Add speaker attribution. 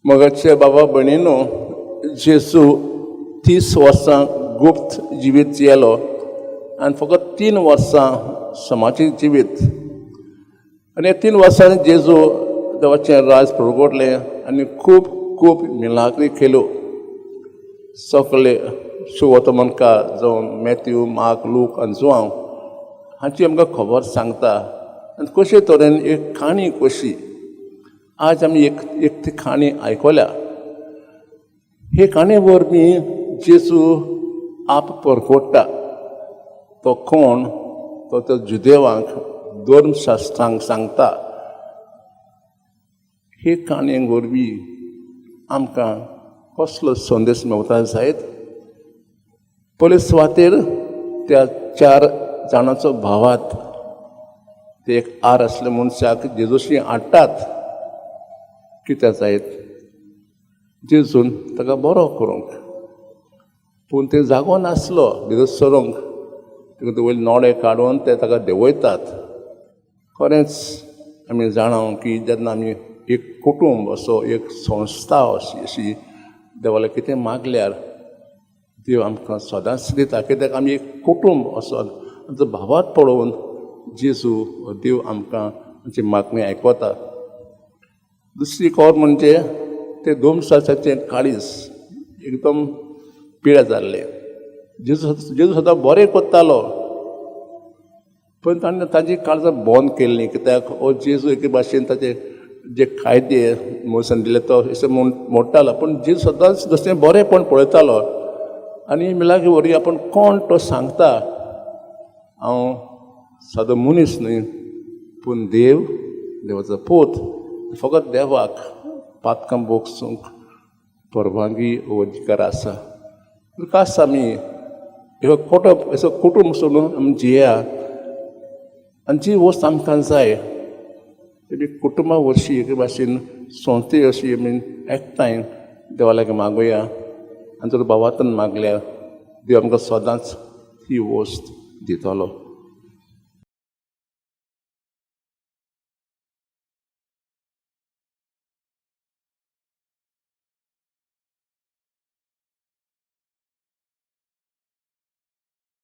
Speaker 1: मगाचे बाबा भयणीनो, जेजू 30 वर्सां गुप्त जिवीत जियेलो आनी फकत 3 वर्सां समाजीक जिवीत. आनी 3 वर्सांनी जेजू देवाचें राज प्रगटलें आनी खूब खूब मिलाग्री केल्यो. सगळे सुवर्तमानकार जावन मॅथ्यू, मार्क, लूक आनी जुआंव हांची आमकां खबर सांगता. आनी कशे तरेन एक काणी कशी आज आमी एक ती काणी आयकल्या. हे काणे वरवीं जेजू आप परगोडटा. तो कोण? तो जुदेवांक धर्मशास्त्रांक सांगता. हे काणे वरवीं आमकां कसलो संदेश मेवता जायत. पयले सुवातेर त्या 4 जाणांचो भावात ते एक आर आसले मनशाक जेजूशी हाडटात. कित्याक जायत? जेजून ताका बरो करूंक. पूण ते जागो नासलो भितर सरूंक. ताका वयले नोडे काडून ते ताका देंवयतात. खरेंच आमी जाणा की जेन्ना आमी एक कुटूंब असो, एक संस्था अशी देवाला कितें मागल्यार देव आमकां सदांच दिता. कित्याक आमी एक कुटूंब असो आमचो भावात पळोवन जेजू देव आमकां आमची मागणी आयकता. दुसरी कॉर म्हणजे ते धर्मशास्त्राचें काळीज एकदम पिळें जाल्लें. जेजू सदां बरें करतालो, पण ताणें ताजी काळजां बंद केल्लीं. कित्याक हो जेजू एके भाशेन ताचे जे कायदे मोसन दिले तो अशें मोडटालो, पूण जेजू सदांच जशें बरेंपण पळयतालो. आनी मिलाग्री वरी आपूण कोण तो सांगता, हांव सादो मनीस न्हय, पूण देवाचो पूत. फकत देवाक पातकां बोगसूंक परवानगी हो अधिकार आसा. खास आमी ह्यो कुटूंब सोडून आमी जिया. आनी जी वस्त आमकां जाय ती कुटुंबा वरशी एके भाशेन संस्थे अशी आमी एकठांय देवा लागीं मागुया. आनी जर भावातून मागल्यार देव आमकां सदांच ही वस्त दितलो.